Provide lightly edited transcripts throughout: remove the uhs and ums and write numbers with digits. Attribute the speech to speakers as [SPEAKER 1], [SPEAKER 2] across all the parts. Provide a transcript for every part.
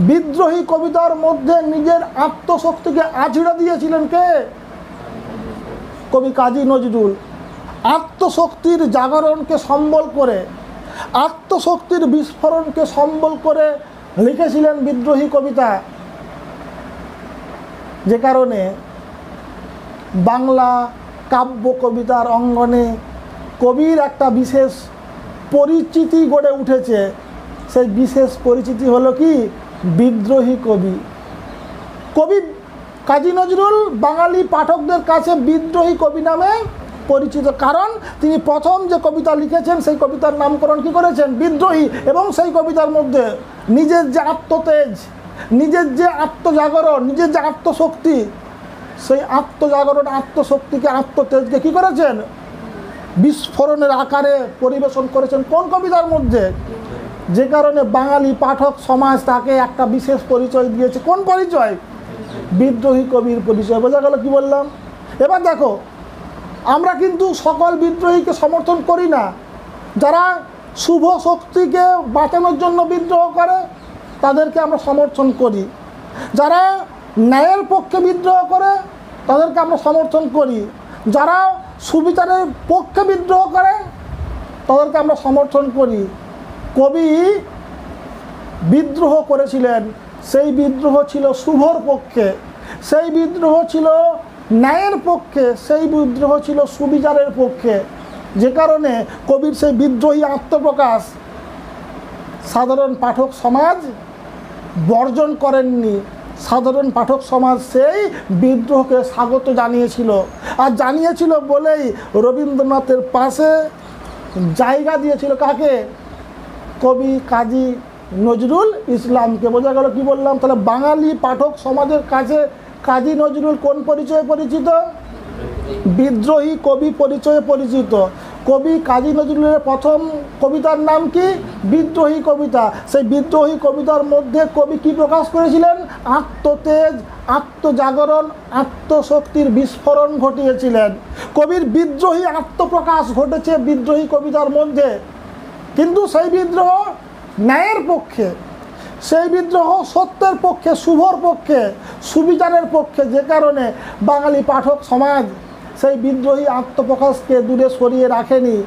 [SPEAKER 1] বিদ্রোহী কবিতার মধ্যে নিজের আত্মশক্তিকে আছড়ে দিয়েছিলেন কে? কবি কাজী নজরুল। আত্মশক্তির জাগরণকে সম্বল করে, আত্মশক্তির বিস্ফোরণকে সম্বল করে লিখেছিলেন বিদ্রোহী কবিতা। যে কারণে বাংলা কাব্য কবিতার অঙ্গনে কবির একটা বিশেষ পরিচিতি গড়ে উঠেছে। সেই বিশেষ পরিচিতি হলো কি? বিদ্রোহী কবি। কবি কাজী নজরুল বাঙালি পাঠকদের কাছে বিদ্রোহী কবি নামে পরিচিত, কারণ তিনি প্রথম যে কবিতা লিখেছেন সেই কবিতার নামকরণ কি করেছেন? বিদ্রোহী। এবং সেই কবিতার মধ্যে নিজের যে আত্মতেজ, নিজের যে আত্মজাগরণ, নিজের যে আত্মশক্তি, সেই আত্মজাগরণ, আত্মশক্তিকে, আত্মতেজকে কি করেছেন? বিস্ফোরণের আকারে পরিবেশন করেছেন কোন কবিতার মধ্যে? যে কারণে বাঙালি পাঠক সমাজ তাকে একটা বিশেষ পরিচয় দিয়েছে। কোন পরিচয়? বিদ্রোহী কবির পরিচয়। বোঝা গেল কি বললাম? এবার দেখো, আমরা কিন্তু সকল বিদ্রোহীকে সমর্থন করি না। যারা শুভ শক্তিকে বাঁচানোর জন্য বিদ্রোহ করে তাদেরকে আমরা সমর্থন করি। যারা ন্যায়ের পক্ষে বিদ্রোহ করে তাদেরকে আমরা সমর্থন করি। যারা সুবিচারের পক্ষে বিদ্রোহ করে তাদেরকে আমরা সমর্থন করি। কবি বিদ্রোহ করেছিলেন, সেই বিদ্রোহ ছিল শুভর পক্ষে, সেই বিদ্রোহ ছিল ন্যায়ের পক্ষে, সেই বিদ্রোহ ছিল সুবিচারের পক্ষে। যে কারণে কবির সেই বিদ্রোহী আত্মপ্রকাশ সাধারণ পাঠক সমাজ বর্জন করেননি। সাধারণ পাঠক সমাজ সেই বিদ্রোহকে স্বাগত জানিয়েছিল। আর জানিয়েছিল বলেই রবীন্দ্রনাথের পাশে জায়গা দিয়েছিল কাকে? কবি কাজী নজরুল ইসলামকে। বোঝা গেল কি বললাম? তাহলে বাঙালি পাঠক সমাজের কাছে কাজী নজরুল কোন পরিচয়ে পরিচিত? বিদ্রোহী কবি পরিচয়ে পরিচিত। কবি কাজী নজরুলের প্রথম কবিতার নাম কি? বিদ্রোহী কবিতা। সেই বিদ্রোহী কবিতার মধ্যে কবি কি প্রকাশ করেছিলেন? আত্মতেজ, আত্মজাগরণ, আত্মশক্তির বিস্ফোরণ ঘটিয়েছিলেন। কবির বিদ্রোহী আত্মপ্রকাশ ঘটেছে বিদ্রোহী কবিতার মধ্যে, কিন্তু সেই বিদ্রোহ ন্যায়ের পক্ষে, সেই বিদ্রোহ সত্যের পক্ষে, শুভর পক্ষে, সুবিচারের পক্ষে। যে কারণে বাঙালি পাঠক সমাজ সেই বিদ্রোহী আত্মপ্রকাশকে দূরে সরিয়ে রাখেনি।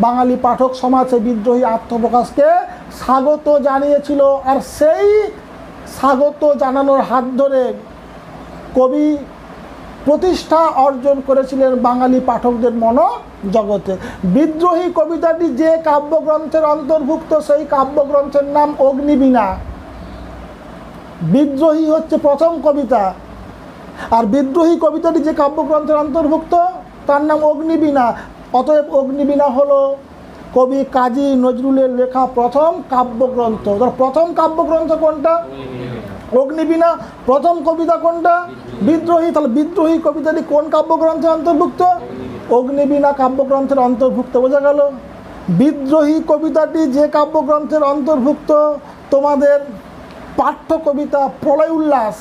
[SPEAKER 1] বাঙালি পাঠক সমাজ সেই বিদ্রোহী আত্মপ্রকাশকে স্বাগত জানিয়েছিল। আর সেই স্বাগত জানানোর হাত ধরে কবি প্রতিষ্ঠা অর্জন করেছিলেন বাঙালি পাঠকদের মনোজগতে। বিদ্রোহী কবিতাটি যে কাব্যগ্রন্থের অন্তর্ভুক্ত সেই কাব্যগ্রন্থের নাম অগ্নিবীণা। বিদ্রোহী হচ্ছে প্রথম কবিতা, আর বিদ্রোহী কবিতাটি যে কাব্যগ্রন্থের অন্তর্ভুক্ত তার নাম অগ্নিবীণা। অতএব অগ্নিবীণা হলো কবি কাজী নজরুলের লেখা প্রথম কাব্যগ্রন্থ। প্রথম কাব্যগ্রন্থ কোনটা? অগ্নিবীণা। প্রথম কবিতা কোনটা? বিদ্রোহী। তাহলে বিদ্রোহী কবিতাটি কোন কাব্যগ্রন্থের অন্তর্ভুক্ত? অগ্নিবীণা কাব্যগ্রন্থের অন্তর্ভুক্ত। বোঝা গেল? বিদ্রোহী কবিতাটি যে কাব্যগ্রন্থের অন্তর্ভুক্ত, তোমাদের পাঠ্য কবিতা প্রলয় উল্লাস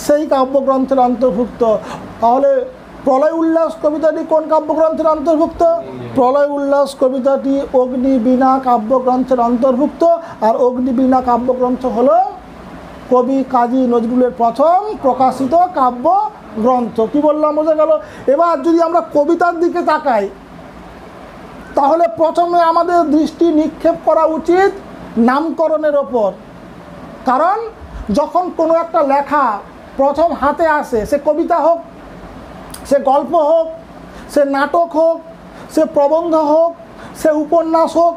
[SPEAKER 1] সেই কাব্যগ্রন্থের অন্তর্ভুক্ত। তাহলে প্রলয় উল্লাস কবিতাটি কোন কাব্যগ্রন্থের অন্তর্ভুক্ত? প্রলয় উল্লাস কবিতাটি অগ্নিবীণা কাব্যগ্রন্থের অন্তর্ভুক্ত। আর অগ্নিবীণা কাব্যগ্রন্থ হলো কবি কাজী নজরুলের প্রথম প্রকাশিত কাব্যগ্রন্থ। কি বললাম? বোঝা গেল? এবার যদি আমরা কবিতার দিকে তাকাই তাহলে প্রথমে আমাদের দৃষ্টি নিক্ষেপ করা উচিত নামকরণের ওপর। কারণ যখন কোনো একটা লেখা প্রথম হাতে আসে, সে কবিতা হোক, সে গল্প হোক, সে নাটক হোক, সে প্রবন্ধ হোক, সে উপন্যাস হোক,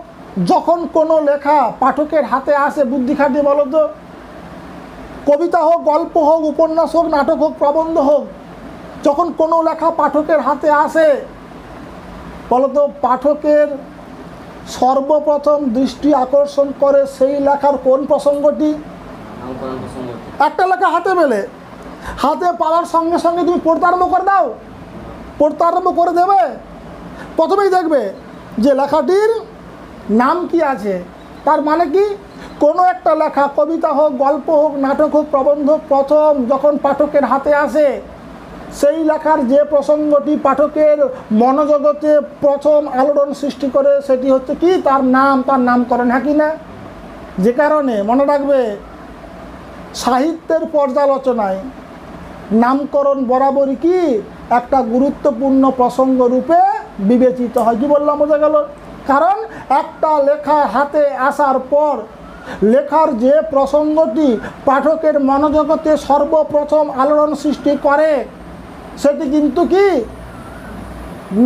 [SPEAKER 1] যখন কোনো লেখা পাঠকের হাতে আসে, বুদ্ধি খাটিয়ে বলো তো, কবিতা হোক, গল্প হোক, উপন্যাস হোক, নাটক হোক, প্রবন্ধ হোক, যখন কোনো লেখা পাঠকের হাতে আসে বলতো পাঠকের সর্বপ্রথম দৃষ্টি আকর্ষণ করে সেই লেখার কোন প্রসঙ্গটি? একটা লেখা হাতে পেলে, হাতে পাওয়ার সঙ্গে সঙ্গে তুমি পড়তে আরম্ভ করে দাও, পড়তে আরম্ভ করে দেবে। প্রথমেই দেখবে যে লেখাটির নাম কি আছে। তার মানে কি? কোনো একটা লেখা, কবিতা হোক, গল্প হোক, নাটক হোক, প্রবন্ধ হোক, প্রথম যখন পাঠকের হাতে আসে সেই লেখার যে প্রসঙ্গটি পাঠকের মনোজগতে প্রথম আলোড়ন সৃষ্টি করে সেটি হচ্ছে কি? তার নাম, তার নামকরণ। হ্যাঁ কি না? যে কারণে মনে রাখবে সাহিত্যের পর্যালোচনায় নামকরণ বরাবরই কি একটা গুরুত্বপূর্ণ প্রসঙ্গ রূপে বিবেচিত হয়। কি বললাম, বোঝা গেল? কারণ একটা লেখা হাতে আসার পর লেখার যে প্রসঙ্গটি পাঠকের মনোজগতে সর্বপ্রথম আলোড়ন সৃষ্টি করে সেটি কিন্তু কি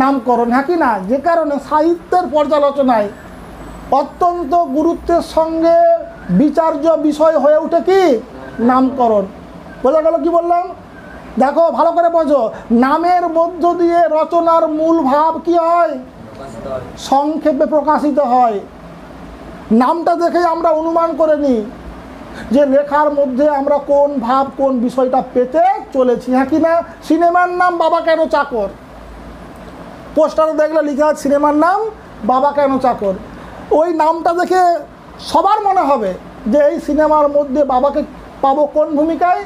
[SPEAKER 1] নামকরণ, হ্যাঁ কি না? যে কারণে সাহিত্যের পর্যালোচনায় অত্যন্ত গুরুত্বের সঙ্গে বিচার্য বিষয় হয়ে ওঠে কি নামকরণ। বোঝা গেল কি বললাম? দেখো ভালো করে বোঝো, নামের মধ্য দিয়ে রচনার মূল ভাব কি হয়? সংক্ষেপে প্রকাশিত হয়। নামটা দেখে আমরা অনুমান করে নিই যে লেখার মধ্যে আমরা কোন ভাব কোন বিষয়টা পেতে চলেছি, হ্যাঁ কি না? সিনেমার নাম বাবা কেন চাকর, পোস্টারে দেখলে লেখা আছে সিনেমার নাম বাবা কেন চাকর। ওই নামটা দেখে সবার মনে হবে যে এই সিনেমার মধ্যে বাবাকে পাবো কোন ভূমিকায়?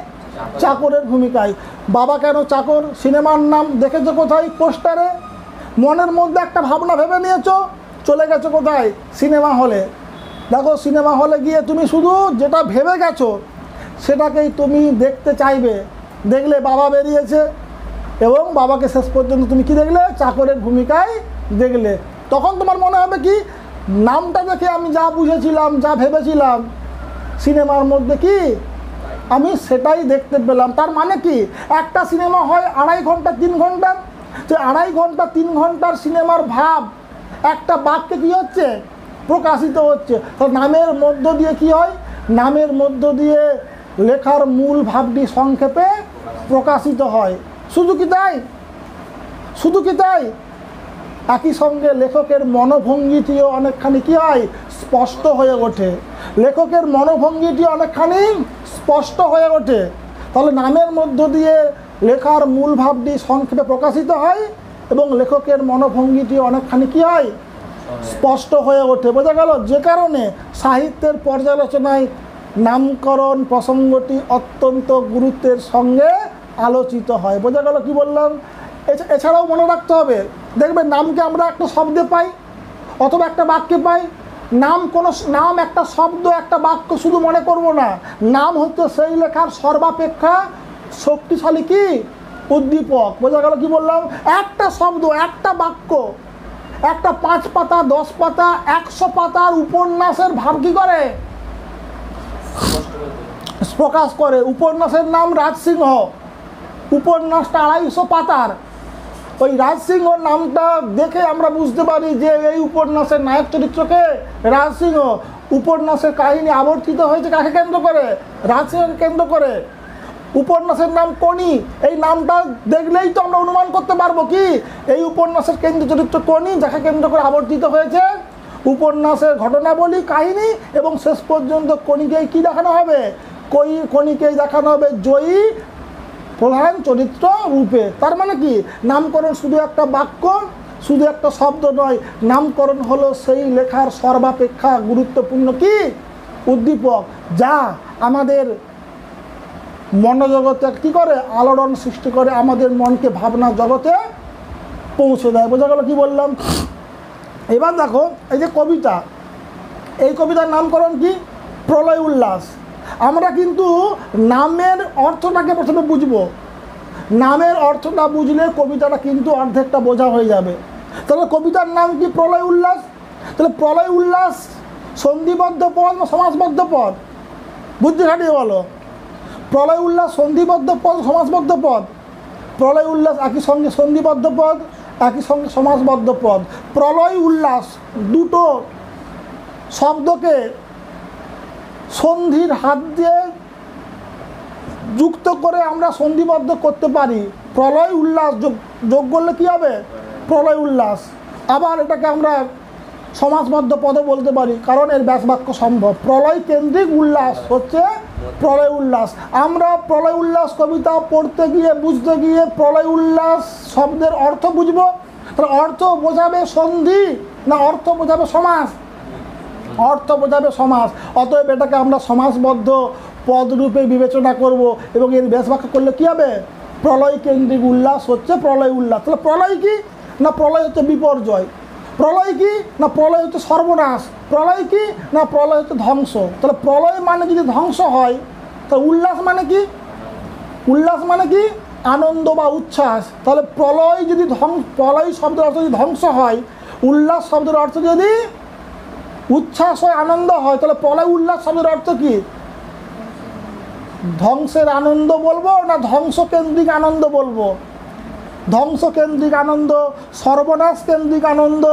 [SPEAKER 1] চাকরের ভূমিকায়। বাবা কেন চাকর সিনেমার নাম দেখেছো কোথায়? পোস্টারে। মনের মধ্যে একটা ভাবনা ভেবে নিয়েছো, চলে গেছো কোথায়? সিনেমা হলে। দেখো সিনেমা হলে গিয়ে তুমি শুধু যেটা ভেবে গেছো সেটাকেই তুমি দেখতে চাইবে। দেখলে বাবা বেরিয়েছে এবং বাবাকে শেষ পর্যন্ত তুমি কি দেখলে? চাকরের ভূমিকায় দেখলে। তখন তোমার মনে হবে কি নামটা দেখে আমি যা বুঝেছিলাম যা ভেবেছিলাম সিনেমার মধ্যে কি আমি সেটাই দেখতে পেলাম। তার মানে কি একটা সিনেমা হয় 2.5 ঘন্টা 3 ঘন্টা, যে 2.5 ঘন্টা 3 ঘন্টার সিনেমার ভাব একটা বাক্যে কী হচ্ছে? প্রকাশিত হচ্ছে। তো নামের মধ্য দিয়ে কি হয়? নামের মধ্য দিয়ে লেখার মূল ভাবটি সংক্ষেপে প্রকাশিত হয়। শুধু কি তাই? শুধু কি তাই? একই সঙ্গে লেখকের মনোভঙ্গিটিও অনেকখানি কি হয়? স্পষ্ট হয়ে ওঠে। লেখকের মনোভঙ্গিটি অনেকখানি স্পষ্ট হয়ে ওঠে। তাহলে নামের মধ্য দিয়ে লেখার মূল ভাবটি সংক্ষেপে প্রকাশিত হয় এবং লেখকের মনোভঙ্গিটি অনেকখানি কি হয়? স্পষ্ট হয়ে ওঠে। বোঝা গেল? যে কারণে সাহিত্যের পর্যালোচনায় নামকরণ প্রসঙ্গটি অত্যন্ত গুরুত্বের সঙ্গে আলোচিত হয়। বোঝা গেল কি বললাম? এছাড়াও মনে রাখতে হবে, দেখবেন নামকে আমরা একটা শব্দে পাই অথবা একটা বাক্যে পাই। নাম একটা শব্দ একটা বাক্য শুধু মনে করব না, নাম হচ্ছে সেই লেখার সর্বাপেক্ষা শক্তিশালী কি উদ্দীপক। বোঝা গেল কি বললাম? একটা শব্দ একটা বাক্য একটা 5 পাতা 10 পাতা 100 পাতার উপন্যাসের ভাব কি করে? প্রকাশ করে। উপন্যাসের নাম রাজসিংহ, উপন্যাসটা 250 পাতার। ওই রাজসিংহর নামটা দেখে আমরা বুঝতে পারি যে এই উপন্যাসের নায়ক চরিত্রকে রাজসিংহ। উপন্যাসের কাহিনী আবর্তিত হয়েছে কাকে কেন্দ্র করে? রাজসিংহকে কেন্দ্র করে। উপন্যাসের নাম কোনি, এই নামটা দেখলেই তো আমরা অনুমান করতে পারবো কি এই উপন্যাসের কেন্দ্রীয় চরিত্র কোনি, যাকে কেন্দ্র করে আবর্তিত হয়েছে উপন্যাসের ঘটনাবলী কাহিনী। এবং শেষ পর্যন্ত কোনিকেই কি দেখানো হবে? কোনিকেই দেখানো হবে জয়ী প্রধান চরিত্র রূপে। তার মানে কি নামকরণ শুধু একটা বাক্য শুধু একটা শব্দ নয়, নামকরণ হলো সেই লেখার সর্বাপেক্ষা গুরুত্বপূর্ণ কি উদ্দীপক, যা আমাদের মনোজগতে কী করে? আলোড়ন সৃষ্টি করে, আমাদের মনকে ভাবনা জগতে পৌঁছে দেয়। বোঝা গেল কি বললাম? এবার দেখো এই যে কবিতা, এই কবিতার নামকরণ কি? প্রলয় উল্লাস। আমরা কিন্তু নামের অর্থটাকে প্রথমে বুঝবো। নামের অর্থটা বুঝলে কবিতাটা কিন্তু অর্ধেকটা বোঝা হয়ে যাবে। তাহলে কবিতার নাম কি? প্রলয় উল্লাস। তাহলে প্রলয় উল্লাস সন্ধিবদ্ধ পদ না সমাসবদ্ধ পদ? বুদ্ধি খাটিয়ে বলো। প্রলয় উল্লাস সন্ধিবদ্ধ পদ সমাসবদ্ধ পদ? প্রলয় উল্লাস একই সঙ্গে সন্ধিবদ্ধ পদ একই সঙ্গে সমাসবদ্ধ পদ। প্রলয় উল্লাস দুটো শব্দকে সন্ধির হাত দিয়ে যুক্ত করে আমরা সন্ধিবদ্ধ করতে পারি। প্রলয় উল্লাস যোগ করলে কী হবে? প্রলয় উল্লাস। আবার এটাকে আমরা সমাসবদ্ধ পদও বলতে পারি, কারণ এর ব্যাসবাক্য সম্ভব। প্রলয় কেন্দ্রিক উল্লাস হচ্ছে প্রলয় উল্লাস। আমরা প্রলয় উল্লাস কবিতা পড়তে গিয়ে বুঝতে গিয়ে প্রলয় উল্লাস শব্দের অর্থ বুঝবো। তাহলে অর্থ বোঝাবে সন্ধি না অর্থ বোঝাবে সমাস? অর্থ বোঝাবে সমাস। অতএব এটাকে আমরা সমাসবদ্ধ পদরূপে বিবেচনা করব এবং এর ব্যাসবাক্য করলে কী হবে? প্রলয় কেন্দ্রিক উল্লাস হচ্ছে প্রলয় উল্লাস। তাহলে প্রলয় কি না? প্রলয় হচ্ছে বিপর্যয়। প্রলয় কি না? প্রলয় হচ্ছে সর্বনাশ। প্রলয় কি না? প্রলয় হচ্ছে ধ্বংস। তাহলে প্রলয় মানে যদি ধ্বংস হয় তা উল্লাস মানে কি? উল্লাস মানে কি? আনন্দ বা উচ্ছ্বাস। তাহলে প্রলয় যদি প্রলয় শব্দের অর্থ যদি ধ্বংস হয়, উল্লাস শব্দের অর্থ যদি উচ্ছ্বাস হয়, আনন্দ হয়, তাহলে প্রলয় উল্লাস শব্দের অর্থ কি? ধ্বংসের আনন্দ বলবো না ধ্বংসকেন্দ্রিক আনন্দ বলবো? ধ্বংসকেন্দ্রিক আনন্দ, সর্বনাশ কেন্দ্রিক আনন্দ,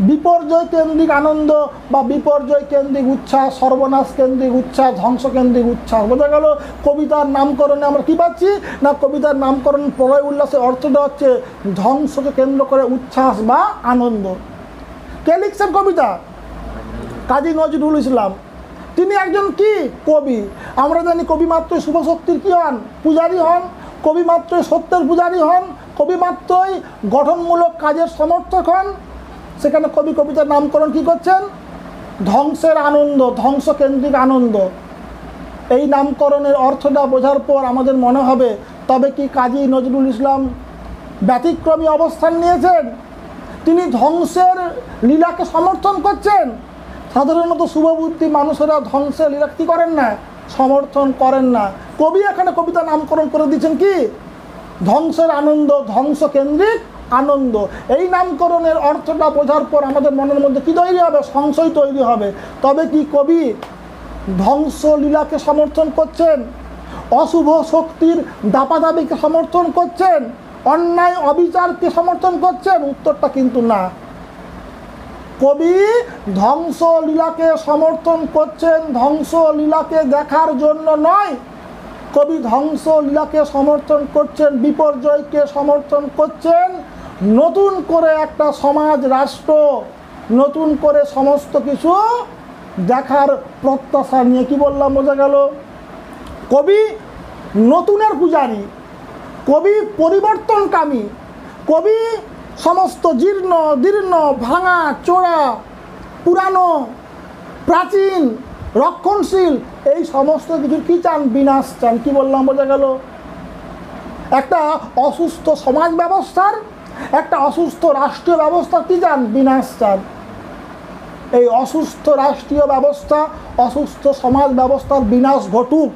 [SPEAKER 1] বিপর্যয় কেন্দ্রিক আনন্দ বা বিপর্যয় কেন্দ্রিক উচ্ছ্বাস, সর্বনাশ কেন্দ্রিক উচ্ছ্বাস, ধ্বংসকেন্দ্রিক উচ্ছ্বাস। বোঝা গেল? কবিতার নামকরণে আমরা কি পাচ্ছি না, কবিতার নামকরণ প্রলয় উল্লাসের অর্থটা হচ্ছে ধ্বংসকে কেন্দ্র করে উচ্ছ্বাস বা আনন্দ। কে লিখছেন কবিতা? কাজী নজরুল ইসলাম। তিনি একজন কি? কবি। আমরা জানি কবি মাত্রই শুভ শক্তির কি হন? পূজারী হন। কবি মাত্রই সত্যের পূজারী হন। কবি মাত্রই গঠনমূলক কাজের সমর্থক হন। সেখানে কবি কবিতার নামকরণ কি করছেন? ধ্বংসের আনন্দ, ধ্বংসকেন্দ্রিক আনন্দ। এই নামকরণের অর্থটা বোঝার পর আমাদের মনে হবে, তবে কি কাজী নজরুল ইসলাম ব্যতিক্রমী অবস্থান নিয়েছেন? তিনি ধ্বংসের লীলাকে সমর্থন করছেন। সাধারণত শুভবুদ্ধি মানুষেরা ধ্বংসের লীলা কী করেন না? সমর্থন করেন না। কবি এখানে কবিতা নামকরণ করে দিচ্ছেন কি? ধ্বংসের আনন্দ, ধ্বংসকেন্দ্রিক আনন্দ। এই নামকরণের অর্থটা বোঝার পর আমাদের মনের মধ্যে কী তৈরি হবে? সংশয় তৈরি হবে। তবে কি কবি ধ্বংসলীলাকে সমর্থন করছেন? অশুভ শক্তির দাপাদাবিকে সমর্থন করছেন? অন্যায় অবিচারকে সমর্থন করছেন? উত্তরটা কিন্তু না। কবি ধ্বংসলীলাকে সমর্থন করছেন ধ্বংসলীলাকে দেখার জন্য নয়। কবি ধ্বংসলীলাকে সমর্থন করছেন, বিপর্যয়কে সমর্থন করছেন, নতুন করে একটা সমাজ রাষ্ট্র, নতুন করে সমস্ত কিছু দেখার প্রত্যাশা নিয়ে। কি বললাম? বোঝা গেল? কবি নতুনের পূজারী, কবি পরিবর্তনকামী, কবি সমস্ত জীর্ণ দীর্ণ, ভাঙা চোরা, পুরানো, প্রাচীন, রক্ষণশীল এই সমস্ত কিছুর কি চান? বিনাশ চান। কি বললাম? বোঝা গেল? একটা অসুস্থ সমাজ ব্যবস্থার, একটা অসুস্থ রাষ্ট্রীয় ব্যবস্থা কি চান? বিনাশ চান। এই অসুস্থ রাষ্ট্রীয় ব্যবস্থা, অসুস্থ সমাজ ব্যবস্থার বিনাশ ঘটুক,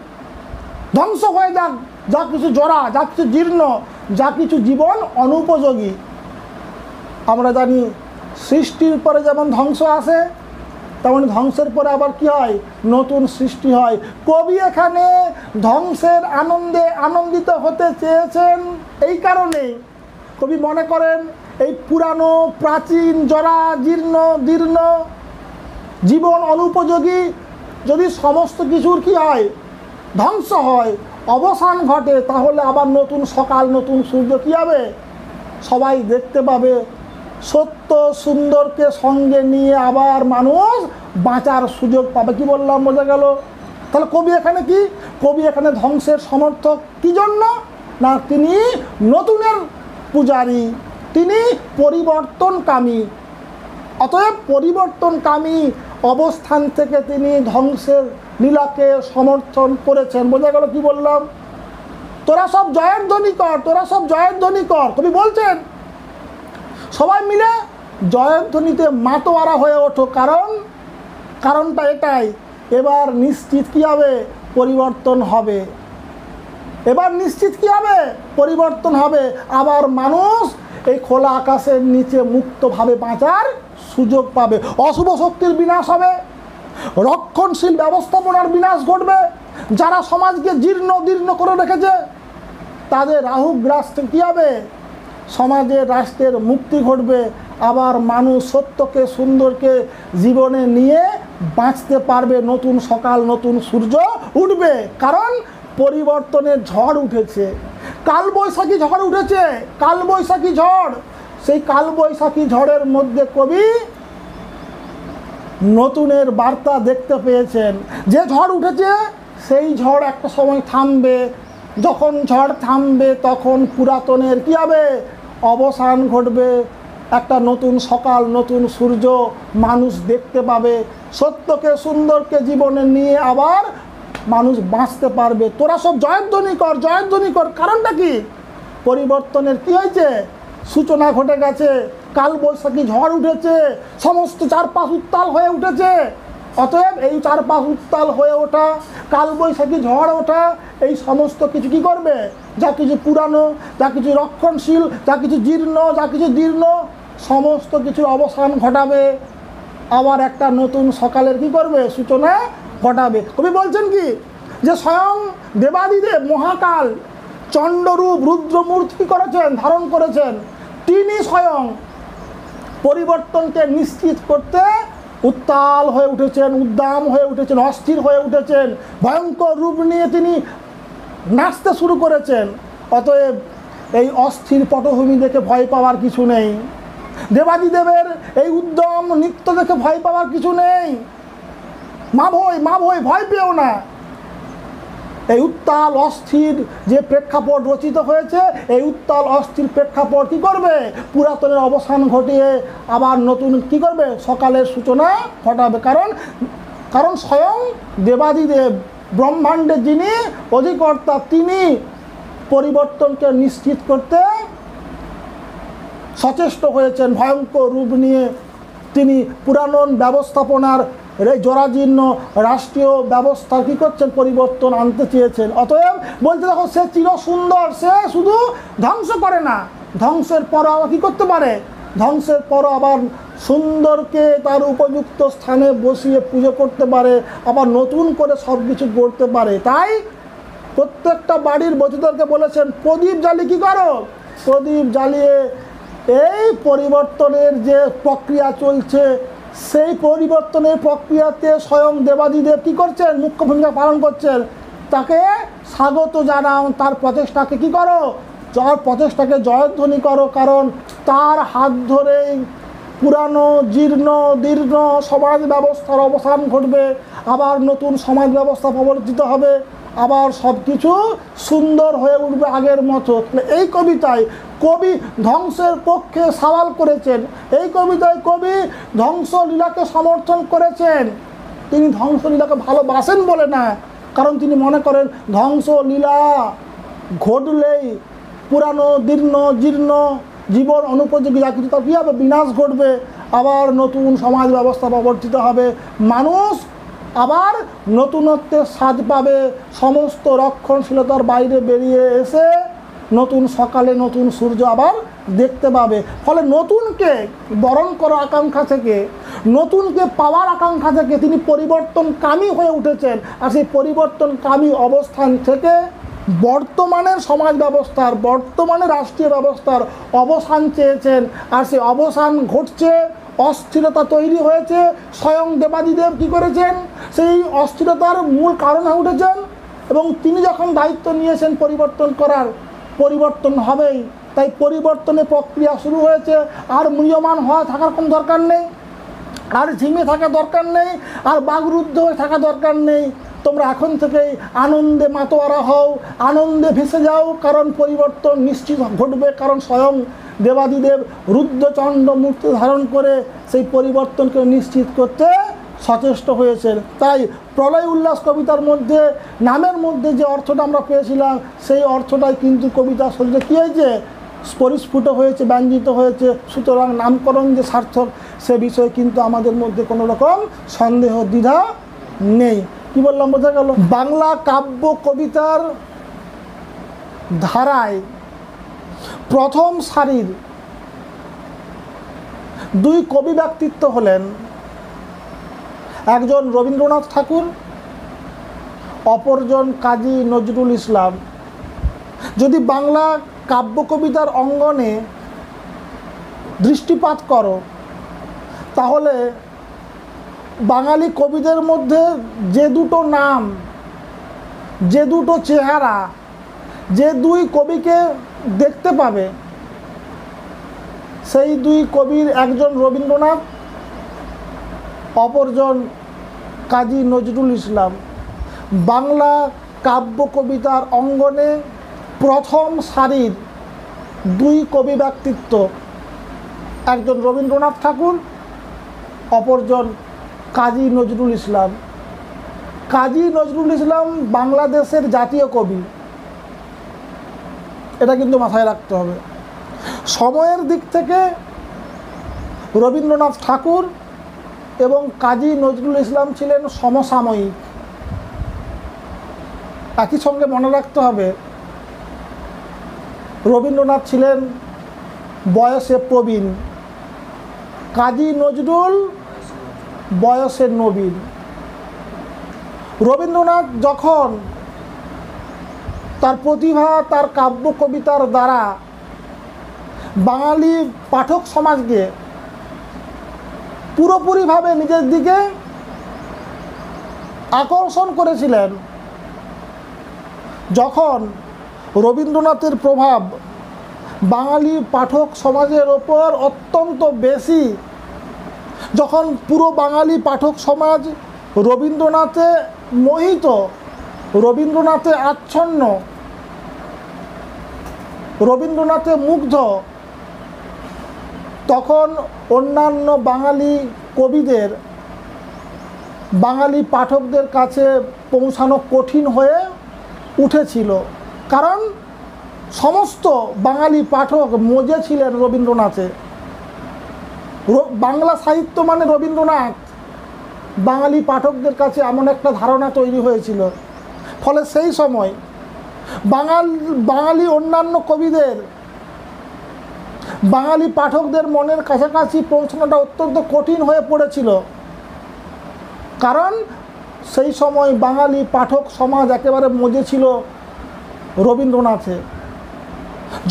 [SPEAKER 1] ধ্বংস হয়ে যাক যা কিছু জরা, যা কিছু জীর্ণ, যা কিছু জীবন অনুপযোগী। আমরা জানি সৃষ্টির পরে যেমন ধ্বংস আসে, তেমন ধ্বংসের পরে আবার কি হয়? নতুন সৃষ্টি হয়। কবি এখানে ধ্বংসের আনন্দে আনন্দিত হতে চেয়েছেন। এই কারণেই কবি মনে করেন এই পুরানো, প্রাচীন, জরা, জীর্ণ দীর্ণ, জীবন অনুপযোগী যদি সমস্ত কিছুর কি হয়? ধ্বংস হয়, অবসান ঘটে, তাহলে আবার নতুন সকাল, নতুন সূর্য কি হবে? সবাই দেখতে পাবে। সত্য সুন্দরকে সঙ্গে নিয়ে আবার মানুষ বাঁচার সুযোগ পাবে। কি বললাম? বোঝা গেল? তাহলে কবি এখানে কি? কবি এখানে ধ্বংসের সমর্থক। কি জন্য? না তিনি নতুনের পূজারী, তিনি পরিবর্তনকামী। অতএব পরিবর্তনকামী অবস্থান থেকে তিনি ধ্বংসের লীলাকে সমর্থন করেছেন। বোঝা গেল? কি বললাম? তোরা সব জয়ের ধ্বনি কর, তোরা সব জয়ের ধ্বনি কর। কবি বলছেন সবাই মিলে জয়ের ধ্বনিতে মাতোয়ারা হয়ে ওঠো। কারণটা এটাই, এবার নিশ্চিত কি হবে? পরিবর্তন হবে। এবার নিশ্চিত কি হবে? পরিবর্তন হবে। আবার মানুষ এই খোলা আকাশের নিচে মুক্তভাবে বাঁচার সুযোগ পাবে। অশুভ শক্তির বিনাশ হবে, রক্ষণশীল ব্যবস্থাপনার বিনাশ ঘটবে। যারা সমাজকে জীর্ণ দীর্ণ করে রেখেছে তাদের রাহুগ্রাস কী হবে? সমাজের রাষ্ট্রের মুক্তি ঘটবে। আবার মানুষ সত্যকে সুন্দরকে জীবনে নিয়ে বাঁচতে পারবে। নতুন সকাল, নতুন সূর্য উঠবে। কারণ পরিবর্তনের ঝড় উঠেছে, কালবৈশাখী ঝড় উঠেছে। কালবৈশাখী ঝড়, সেই কালবৈশাখী ঝড়ের মধ্যে কবি নতুনের বার্তা দেখতে পেয়েছেন। যে ঝড় উঠেছে সেই ঝড় একটা সময় থামবে। যখন ঝড় থামবে তখন পুরাতনের কী হবে? অবসান ঘটবে। একটা নতুন সকাল, নতুন সূর্য মানুষ দেখতে পাবে। সত্যকে সুন্দরকে জীবনে নিয়ে আবার মানুষ বাঁচতে পারবে। তোরা সব জয়ধ্বনি কর, জয়ধ্বনি কর। কারণটা কি? পরিবর্তনের কি হয়েছে? সূচনা ঘটে গেছে। কালবৈশাখী ঝড় উঠেছে, সমস্ত চারপাশ উত্তাল হয়ে উঠেছে। অতএব এই চারপাশ উত্তাল হয়ে ওঠা, কালবৈশাখী ঝড় ওঠা, এই সমস্ত কিছু কী করবে, যা কিছু পুরানো, যা কিছু রক্ষণশীল, যা কিছু জীর্ণ, যা কিছু জীর্ণ, সমস্ত কিছুর অবসান ঘটাবে, আবার একটা নতুন সকালের কী করবে, সূচনা ঘটাবে। কবি বলছেন কি, যে স্বয়ং দেবাদিদেব মহাকাল চণ্ডরূপ রুদ্রমূর্তি করেছেন, ধারণ করেছেন, তিনি স্বয়ং পরিবর্তনকে নিশ্চিত করতে উত্তাল হয়ে উঠেছেন, উদ্দাম হয়ে উঠেছেন, অস্থির হয়ে উঠেছেন, ভয়ঙ্কর রূপ নিয়ে তিনি নাচতে শুরু করেছেন। অতএব এই অস্থির পটভূমি দেখে ভয় পাওয়ার কিছু নেই, দেবাদিদেবের এই উদ্যম নৃত্য দেখে ভয় পাওয়ার কিছু নেই। মা ভয়, ভয় পেও না। এই উত্তাল অস্থির যে প্রেক্ষাপট রচিত হয়েছে, এই উত্তাল অস্থির প্রেক্ষাপট কী করবে, পুরাতনের অবসান ঘটিয়ে আবার নতুন কী করবে, সকালের সূচনা ঘটাবে। কারণ স্বয়ং দেবাদিদেব ব্রহ্মাণ্ডের যিনি অধিকর্তা, তিনি পরিবর্তনকে নিশ্চিত করতে সচেষ্ট হয়েছেন। ভয়ঙ্কর রূপ নিয়ে তিনি পুরাতন ব্যবস্থাপনার জরাজীর্ণ রাষ্ট্রীয় ব্যবস্থা কী করছেন, পরিবর্তন আনতে চেয়েছেন। অতএব বলতে দেখো, সে চির সুন্দর, সে শুধু ধ্বংস করে না, ধ্বংসের পর আবার কী করতে পারে, ধ্বংসের পর আবার সুন্দরকে তার উপযুক্ত স্থানে বসিয়ে পুজো করতে পারে, আবার নতুন করে সব কিছু করতে পারে। তাই প্রত্যেকটা বাড়ির বধূদেরকে বলেছেন, প্রদীপ জ্বালিয়ে কী করো, প্রদীপ জ্বালিয়ে এই পরিবর্তনের যে প্রক্রিয়া চলছে, সেই পরিবর্তনের প্রক্রিয়াতে স্বয়ং দেবাদিদেব কী করছেন, মুখ্য ভূমিকা পালন করছেন। তাকে স্বাগত জানাও, তার প্রচেষ্টাকে কী করো, যার প্রচেষ্টাকে জয়ধ্বনি করো। কারণ তার হাত ধরেই পুরানো জীর্ণ দীর্ঘ সমাজ ব্যবস্থার অবসান ঘটবে, আবার নতুন সমাজ ব্যবস্থা প্রবর্তিত হবে, আবার সব কিছু সুন্দর হয়ে উঠবে আগের মতো। এই কবিতায় কবি ধ্বংসের পক্ষে সওয়াল করেছেন, এই কবিতায় কবি ধ্বংসলীলাকে সমর্থন করেছেন। তিনি ধ্বংসলীলাকে ভালোবাসেন বলে না, কারণ তিনি মনে করেন ধ্বংসলীলা ঘটলেই পুরানো দীর্ণ জীর্ণ জীবন অনুপযোগী যা কিছু তার কী হবে, বিনাশ ঘটবে, আবার নতুন সমাজ ব্যবস্থা প্রবর্তিত হবে, মানুষ আবার নতুনত্বের স্বাদ পাবে, সমস্ত রক্ষণশীলতার বাইরে বেরিয়ে এসে নতুন সকালে নতুন সূর্য আবার দেখতে পাবে। ফলে নতুনকে বরণ করার আকাঙ্ক্ষা থেকে, নতুনকে পাওয়ার আকাঙ্ক্ষা থেকে তিনি পরিবর্তনকামী হয়ে উঠেছেন। আর সেই পরিবর্তনকামী অবস্থান থেকে বর্তমানের সমাজ ব্যবস্থার, বর্তমানের রাষ্ট্রীয় ব্যবস্থার অবসান চেয়েছেন। আর সেই অবসান ঘটছে, অস্থিরতা তৈরি হয়েছে। স্বয়ং দেবাদিদেব কী করেছেন, সেই অস্থিরতার মূল কারণ হয়ে উঠেছেন। এবং তিনি যখন দায়িত্ব নিয়েছেন পরিবর্তন করার, পরিবর্তন হবেই। তাই পরিবর্তনের প্রক্রিয়া শুরু হয়েছে। আর ম্রিয়মান হওয়া থাকার কোনো দরকার নেই, আর ঝিমে থাকা দরকার নেই, আর বাগরুদ্ধ হয়ে থাকা দরকার নেই। তোমরা এখন থেকেই আনন্দে মাতোয়ারা হও, আনন্দে ভেসে যাও, কারণ পরিবর্তন নিশ্চিত ঘটবে। কারণ স্বয়ং দেবাদিদেব রুদ্রচণ্ড মূর্তি ধারণ করে সেই পরিবর্তনকে নিশ্চিত করতে সচেষ্ট হয়েছেন। তাই প্রলয় উল্লাস কবিতার মধ্যে নামের মধ্যে যে অর্থটা আমরা পেয়েছিলাম, সেই অর্থটাই কিন্তু কবিতার শরীরে কী হয়েছে, পরিস্ফুট হয়েছে, ব্যঞ্জিত হয়েছে। সুতরাং নামকরণ যে সার্থক, সে বিষয়ে কিন্তু আমাদের মধ্যে কোনো রকম সন্দেহ দ্বিধা নেই। কি বললাম, বোঝা গেল? বাংলা কাব্য কবিতার ধারায় প্রথম সারির দুই কবি ব্যক্তিত্ব হলেন একজন রবীন্দ্রনাথ ঠাকুর, অপরজন কাজী নজরুল ইসলাম। যদি বাংলা কাব্য কবিতার অঙ্গনে দৃষ্টিপাত করো, তাহলে বাঙালি কবিদের মধ্যে যে দুটো নাম, যে দুটো চেহারা, যে দুই কবিকে দেখতে পাবে, সেই দুই কবির একজন রবীন্দ্রনাথ, অপরজন কাজী নজরুল ইসলাম। বাংলা কাব্য কবিতার অঙ্গনে প্রথম সারির দুই কবি ব্যক্তিত্ব, একজন রবীন্দ্রনাথ ঠাকুর, অপরজন কাজী নজরুল ইসলাম। কাজী নজরুল ইসলাম বাংলাদেশের জাতীয় কবি, এটা কিন্তু মাথায় রাখতে হবে। সময়ের দিক থেকে রবীন্দ্রনাথ ঠাকুর এবং কাজী নজরুল ইসলাম ছিলেন সমসাময়িক। একই সঙ্গে মনে রাখতে হবে রবীন্দ্রনাথ ছিলেন বয়সে প্রবীণ, কাজী নজরুল বয়সে নবীন। রবীন্দ্রনাথ যখন তার প্রতিভা, তার কাব্য কবিতার দ্বারা বাঙালি পাঠক সমাজকে পুরোপুরিভাবে নিজের দিকে আকর্ষণ করেছিলেন, যখন রবীন্দ্রনাথের প্রভাব বাঙালি পাঠক সমাজের ওপর অত্যন্ত বেশি, যখন পুরো বাঙালি পাঠক সমাজ রবীন্দ্রনাথে মোহিত, রবীন্দ্রনাথে আচ্ছন্ন, রবীন্দ্রনাথে মুগ্ধ, তখন অন্যান্য বাঙালি কবিদের বাঙালি পাঠকদের কাছে পৌঁছানো কঠিন হয়ে উঠেছিল। কারণ সমস্ত বাঙালি পাঠক মজে ছিলেন রবীন্দ্রনাথে। বাংলা সাহিত্য মানে রবীন্দ্রনাথ, বাঙালি পাঠকদের কাছে এমন একটা ধারণা তৈরি হয়েছিল। ফলে সেই সময় বাঙালি অন্যান্য কবিদের বাঙালি পাঠকদের মনের কাছাকাছি পৌঁছানোটা অত্যন্ত কঠিন হয়ে পড়েছিল। কারণ সেই সময় বাঙালি পাঠক সমাজ একেবারে মজে ছিল রবীন্দ্রনাথে।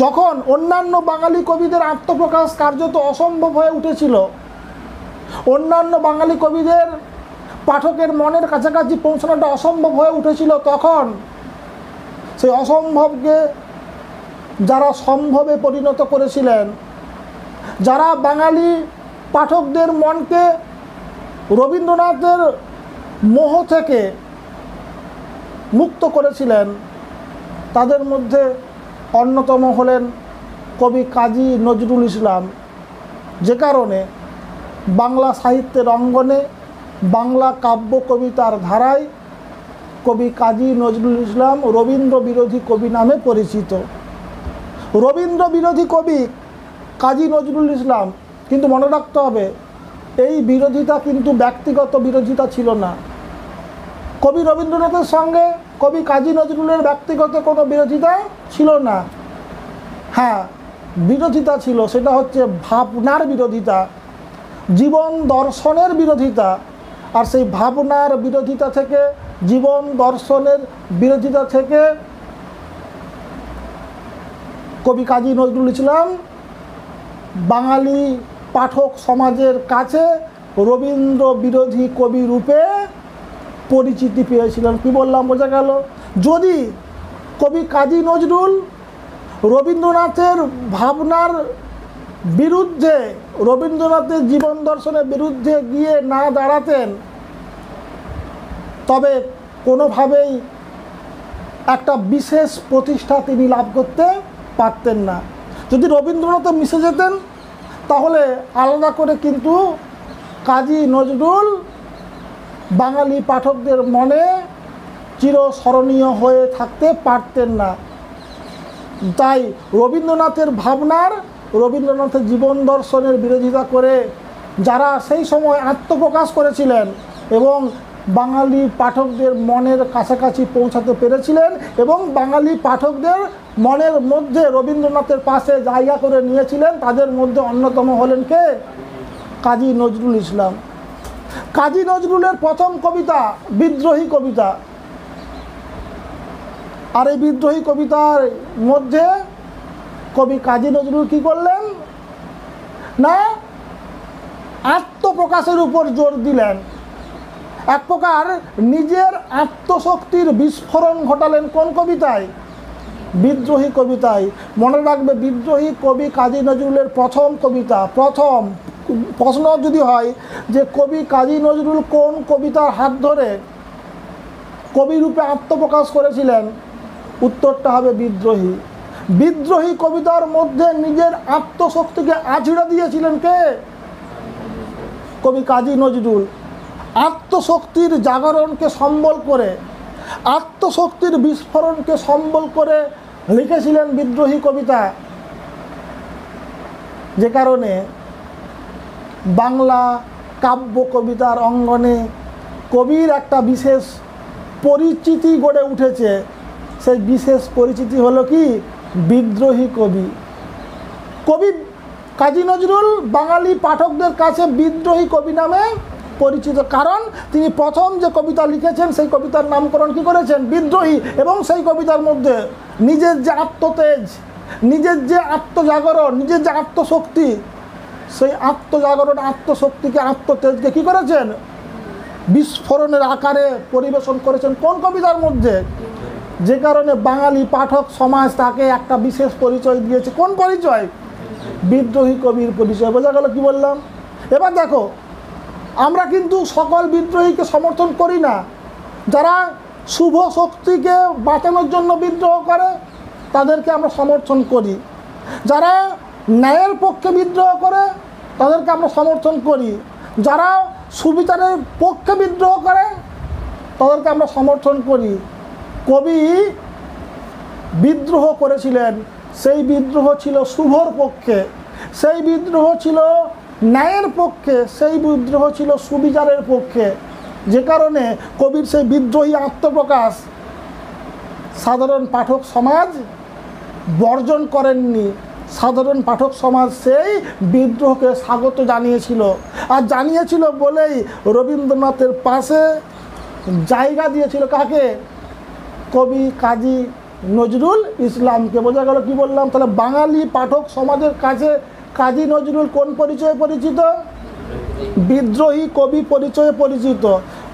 [SPEAKER 1] যখন অন্যান্য বাঙালি কবিদের আত্মপ্রকাশ কার্যত অসম্ভব হয়ে উঠেছিল, অন্যান্য বাঙালি কবিদের পাঠকের মনের কাছাকাছি পৌঁছানোটা অসম্ভব হয়ে উঠেছিল, তখন সেই অসম্ভবকে যারা সম্ভবে পরিণত করেছিলেন, যারা বাঙালি পাঠকদের মনকে রবীন্দ্রনাথের মোহ থেকে মুক্ত করেছিলেন, তাদের মধ্যে অন্যতম হলেন কবি কাজী নজরুল ইসলাম। যে কারণে বাংলা সাহিত্যের অঙ্গনে, বাংলা কাব্য কবিতার ধারায় কবি কাজী নজরুল ইসলাম রবীন্দ্র বিরোধী কবি নামে পরিচিত। রবীন্দ্র বিরোধী কবি কাজী নজরুল ইসলাম, কিন্তু মনে রাখতে হবে এই বিরোধিতা কিন্তু ব্যক্তিগত বিরোধিতা ছিল না। কবি রবীন্দ্রনাথের সঙ্গে কবি কাজী নজরুলের ব্যক্তিগত কোনো বিরোধিতা ছিল না। হ্যাঁ, বিরোধিতা ছিল, সেটা হচ্ছে ভাবনার বিরোধিতা, জীবন দর্শনের বিরোধিতা। আর সেই ভাবনার বিরোধিতা থেকে, জীবন দর্শনের বিরোধিতা থেকে কবি কাজী নজরুল ইসলাম বাঙালি পাঠক সমাজের কাছে রবীন্দ্র বিরোধী কবি রূপে পরিচিতি পেয়েছিলেন। কি বললাম, বোঝা গেল? যদি কবি কাজী নজরুল রবীন্দ্রনাথের ভাবনার বিরুদ্ধে, রবীন্দ্রনাথের জীবন দর্শনের বিরুদ্ধে গিয়ে না দাঁড়াতেন, তবে কোনোভাবেই একটা বিশেষ প্রতিষ্ঠা তিনি লাভ করতে পারতেন না। যদি রবীন্দ্রনাথে মিশে যেতেন, তাহলে আলাদা করে কিন্তু কাজী নজরুল বাঙালি পাঠকদের মনে চিরস্মরণীয় হয়ে থাকতে পারতেন না। তাই রবীন্দ্রনাথের ভাবনার, রবীন্দ্রনাথের জীবন দর্শনের বিরোধিতা করে যারা সেই সময় আত্মপ্রকাশ করেছিলেন এবং বাঙালি পাঠকদের মনের কাছাকাছি পৌঁছাতে পেরেছিলেন এবং বাঙালি পাঠকদের মনের মধ্যে রবীন্দ্রনাথের পাশে জায়গা করে নিয়েছিলেন, তাদের মধ্যে অন্যতম হলেন কে? কাজী নজরুল ইসলাম। কাজী নজরুলের প্রথম কবিতা বিদ্রোহী কবিতা। আর এই বিদ্রোহী কবিতার মধ্যে কবি কাজী নজরুল কি করলেন না, আত্মপ্রকাশের উপর জোর দিলেন। এক প্রকার নিজের আত্মশক্তির বিস্ফোরণ ঘটালেন। কোন কবিতায়? বিদ্রোহী কবিতায়। মনে রাখবে, বিদ্রোহী কবি কাজী নজরুলের প্রথম কবিতা। প্রথম প্রশ্ন যদি হয় যে কবি কাজী নজরুল কোন কবিতার হাত ধরে কবিরূপে আত্মপ্রকাশ করেছিলেন, উত্তরটা হবে বিদ্রোহী। বিদ্রোহী কবিতার মধ্যে নিজের আত্মশক্তিকে আছড়ে দিয়েছিলেন কে? কবি কাজী নজরুল। আত্মশক্তির জাগরণকে সম্বল করে, আত্মশক্তির বিস্ফোরণকে সম্বল করে লিখেছিলেন বিদ্রোহী কবিতা। যে কারণে বাংলা কাব্য কবিতার অঙ্গনে কবির একটা বিশেষ পরিচিতি গড়ে উঠেছে। সেই বিশেষ পরিচিতি হলো কি? বিদ্রোহী কবি। কবি কাজী নজরুল বাঙালি পাঠকদের কাছে বিদ্রোহী কবি নামে পরিচিত, কারণ তিনি প্রথম যে কবিতা লিখেছেন সেই কবিতার নামকরণ কি করেছেন? বিদ্রোহী। এবং সেই কবিতার মধ্যে নিজের যে আত্মতেজ, নিজের যে আত্মজাগরণ, নিজের যে আত্মশক্তি, সেই আত্মজাগরণ, আত্মশক্তিকে, আত্মতেজকে কি করেছেন? বিস্ফোরণের আকারে পরিবেশন করেছেন। কোন কবিতার মধ্যে? যে কারণে বাঙালি পাঠক সমাজ তাকে একটা বিশেষ পরিচয় দিয়েছে। কোন পরিচয়? বিদ্রোহী কবির পরিচয়। বোঝা গেল কি বললাম? এবার দেখো, আমরা কিন্তু সকল বিদ্রোহীকে সমর্থন করি না। যারা শুভ শক্তিকে বাঁচানোর জন্য বিদ্রোহ করে তাদেরকে আমরা সমর্থন করি। যারা ন্যায়ের পক্ষে বিদ্রোহ করে তাদেরকে আমরা সমর্থন করি। যারা সুবিচারের পক্ষে বিদ্রোহ করে তাদেরকে আমরা সমর্থন করি। কবি বিদ্রোহ করেছিলেন, সেই বিদ্রোহ ছিল শুভর পক্ষে, সেই বিদ্রোহ ছিল ন্যায়ের পক্ষে, সেই বিদ্রোহ ছিল সুবিচারের পক্ষে। যে কারণে কবির সেই বিদ্রোহী আত্মপ্রকাশ সাধারণ পাঠক সমাজ বর্জন করেননি। সাধারণ পাঠক সমাজ সেই বিদ্রোহকে স্বাগত জানিয়েছিল। আর জানিয়েছিল বলেই রবীন্দ্রনাথের পাশে জায়গা দিয়েছিল কাকে? কবি কাজী নজরুল ইসলামকে। বোঝা গেল কি বললাম? তাহলে বাঙালি পাঠক সমাজের কাছে কাজী নজরুল কোন পরিচয়ে পরিচিত? বিদ্রোহী কবি পরিচয়ে পরিচিত।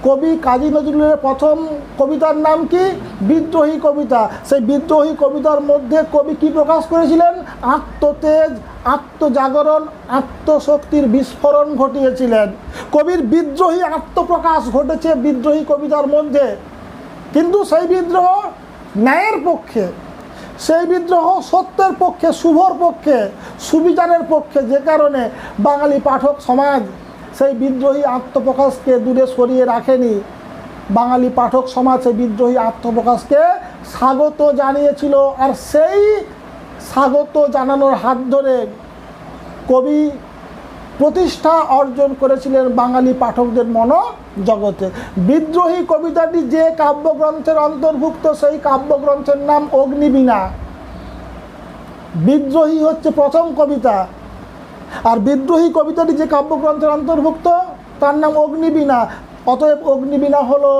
[SPEAKER 1] কবি কাজী নজরুলের প্রথম কবিতার নাম কি? বিদ্রোহী কবিতা। সেই বিদ্রোহী কবিতার মধ্যে কবি কি প্রকাশ করেছিলেন? আত্মতেজ, আত্মজাগরণ, আত্মশক্তির বিস্ফোরণ ঘটিয়েছিলেন। কবির বিদ্রোহী আত্মপ্রকাশ ঘটেছে বিদ্রোহী কবিতার মধ্যে, কিন্তু সেই বিদ্রোহ ন্যায়ের পক্ষে, সেই বিদ্রোহ সত্যের পক্ষে, শুভর পক্ষে, সুবিচারের পক্ষে। যে কারণে বাঙালি পাঠক সমাজ সেই বিদ্রোহী আত্মপ্রকাশকে দূরে সরিয়ে রাখেনি। বাঙালি পাঠক সমাজ সেই বিদ্রোহী আত্মপ্রকাশকে স্বাগত জানিয়েছিল। আর সেই স্বাগত জানানোর হাত ধরে কবি প্রতিষ্ঠা অর্জন করেছিলেন বাঙালি পাঠকদের মনোজগতে। বিদ্রোহী কবিতাটি যে কাব্যগ্রন্থের অন্তর্ভুক্ত সেই কাব্যগ্রন্থের নাম অগ্নিবীণা। বিদ্রোহী হচ্ছে প্রথম কবিতা, আর বিদ্রোহী কবিতাটি যে কাব্যগ্রন্থের অন্তর্ভুক্ত তার নাম অগ্নিবীণা। অতএব অগ্নিবীণা হলো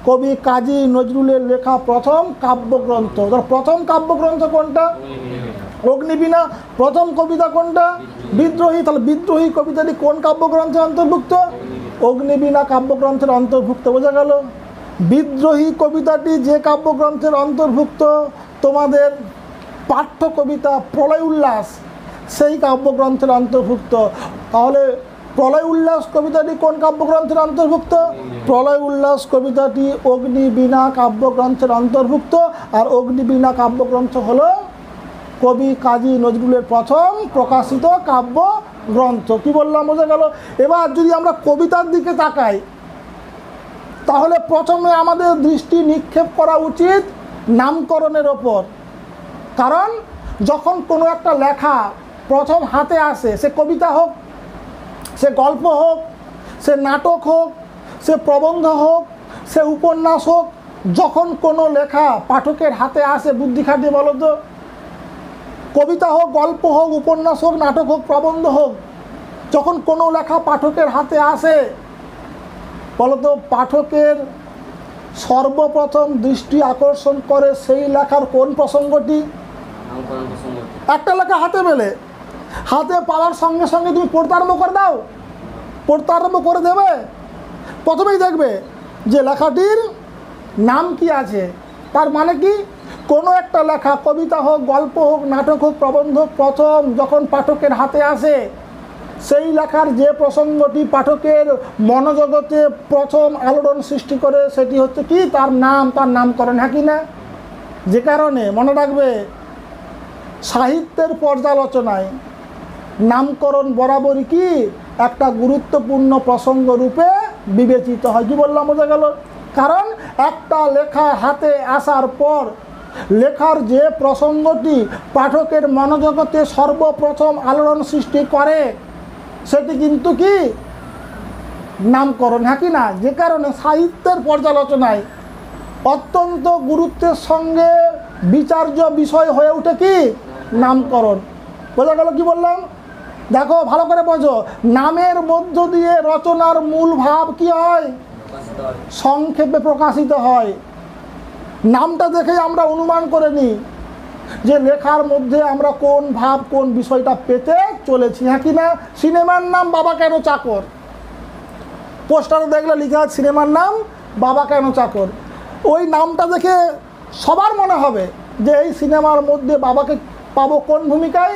[SPEAKER 1] কবি কাজী নজরুলের লেখা প্রথম কাব্যগ্রন্থ। প্রথম কাব্যগ্রন্থ কোনটা? অগ্নিবীণা। প্রথম কবিতা কোনটা? বিদ্রোহী। তাহলে বিদ্রোহী কবিতাটি কোন কাব্যগ্রন্থের অন্তর্ভুক্ত? অগ্নিবীণা কাব্যগ্রন্থের অন্তর্ভুক্ত। বোঝা গেল? বিদ্রোহী কবিতাটি যে কাব্যগ্রন্থের অন্তর্ভুক্ত, তোমাদের পাঠ্য কবিতা প্রলয় উল্লাস সেই কাব্যগ্রন্থের অন্তর্ভুক্ত। তাহলে প্রলয় উল্লাস কবিতাটি কোন কাব্যগ্রন্থের অন্তর্ভুক্ত? প্রলয় উল্লাস কবিতাটি অগ্নিবীণা কাব্যগ্রন্থের অন্তর্ভুক্ত। আর অগ্নিবীণা কাব্যগ্রন্থ হলো কবি কাজী নজরুলের প্রথম প্রকাশিত কাব্যগ্রন্থ। কি বললাম? বোঝা গেল? এবার যদি আমরা কবিতার দিকে তাকাই তাহলে প্রথমে আমাদের দৃষ্টি নিক্ষেপ করা উচিত নামকরণের ওপর। কারণ যখন কোনো একটা লেখা প্রথম হাতে আসে, সে কবিতা হোক, সে গল্প হোক, সে নাটক হোক, সে প্রবন্ধ হোক, সে উপন্যাস হোক, যখন কোনো লেখা পাঠকের হাতে আসে, বুদ্ধি খাটিয়ে বলো তো, কবিতা হোক, গল্প হোক, উপন্যাস হোক, নাটক হোক, প্রবন্ধ হোক, যখন কোনো লেখা পাঠকের হাতে আসে বলতো পাঠকের সর্বপ্রথম দৃষ্টি আকর্ষণ করে সেই লেখার কোন প্রসঙ্গটি? একটা লেখা হাতে পেলে, হাতে পাওয়ার সঙ্গে সঙ্গে তুমি পড়তে আরম্ভ করে দাও, পড়তে আরম্ভ করে দেবে। প্রথমেই দেখবে যে লেখাটির নাম কি আছে। তার মানে কি? কোনো একটা লেখা, কবিতা হোক, গল্প হোক, নাটক হোক, প্রবন্ধ হোক, প্রথম যখন পাঠকের হাতে আসে সেই লেখার যে প্রসঙ্গটি পাঠকের মনোজগতে প্রথম আলোড়ন সৃষ্টি করে সেটি হচ্ছে কি? তার নাম, তার নামকরণ। হ্যাঁ কি না? যে কারণে মনে রাখবে সাহিত্যের পর্যালোচনায় নামকরণ বরাবরই কি একটা গুরুত্বপূর্ণ প্রসঙ্গ রূপে বিবেচিত হয়। কি বললাম? বোঝা গেল? কারণ একটা লেখা হাতে আসার পর লেখার যে প্রসঙ্গটি পাঠকের মনোজগতে সর্বপ্রথম আলোড়ন সৃষ্টি করে সেটি কিন্তু কি নামকরণ, হ্যাঁ কি না? যে কারণে সাহিত্যের পর্যালোচনায় অত্যন্ত গুরুত্বের সঙ্গে বিচার্য বিষয় হয়ে ওঠে কি নামকরণ। বোঝা গেল কি বললাম? দেখো ভালো করে বোঝো, নামের মধ্য দিয়ে রচনার মূল ভাব কি হয়? সংক্ষেপে প্রকাশিত হয়। নামটা দেখে আমরা অনুমান করে নিই যে লেখার মধ্যে আমরা কোন ভাব কোন বিষয়টা পেতে চলেছি, হ্যাঁ কি না? সিনেমার নাম বাবা কেন চাকর, পোস্টারে দেখলে লেখা আছে সিনেমার নাম বাবা কেন চাকর। ওই নামটা দেখে সবার মনে হবে যে এই সিনেমার মধ্যে বাবাকে পাবো কোন ভূমিকায়?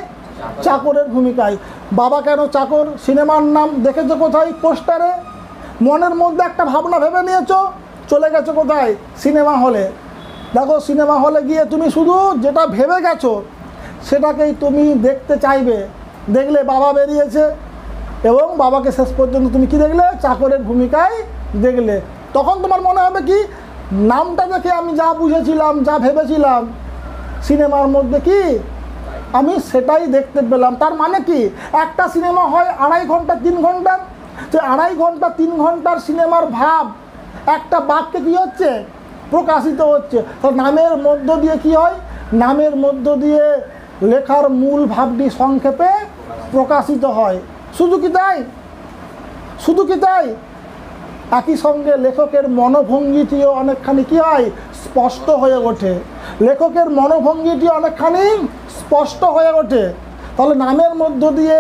[SPEAKER 1] চাকরের ভূমিকায়। বাবা কেন চাকর সিনেমার নাম দেখেছো কোথায়? পোস্টারে। মনের মধ্যে একটা ভাবনা ভেবে নিয়েছো, চলে গেছো কোথায়? সিনেমা হলে। দেখো সিনেমা হলে গিয়ে তুমি শুধু যেটা ভেবে গেছো সেটাকেই তুমি দেখতে চাইবে। দেখলে বাবা বেরিয়েছে এবং বাবাকে শেষ পর্যন্ত তুমি কি দেখলে? চাকরের ভূমিকায় দেখলে। তখন তোমার মনে হবে কি, নামটা দেখে আমি যা বুঝেছিলাম যা ভেবেছিলাম সিনেমার মধ্যে কি আমি সেটাই দেখতে পেলাম। তার মানে কি, একটা সিনেমা হয় 2.5 ঘন্টা 3 ঘন্টার, যে 2.5 ঘন্টা 3 ঘন্টার সিনেমার ভাব একটা বাক্যে কি হচ্ছে? প্রকাশিত হচ্ছে। তো নামের মধ্য দিয়ে কি হয়? নামের মধ্য দিয়ে লেখার মূল ভাবটি সংক্ষেপে প্রকাশিত হয়। শুধু কি তাই? শুধু কি তাই? একই সঙ্গে লেখকের মনোভঙ্গিটিও অনেকখানি কি হয়? স্পষ্ট হয়ে ওঠে। লেখকের মনোভঙ্গিটি অনেকখানি স্পষ্ট হয়ে ওঠে। তাহলে নামের মধ্য দিয়ে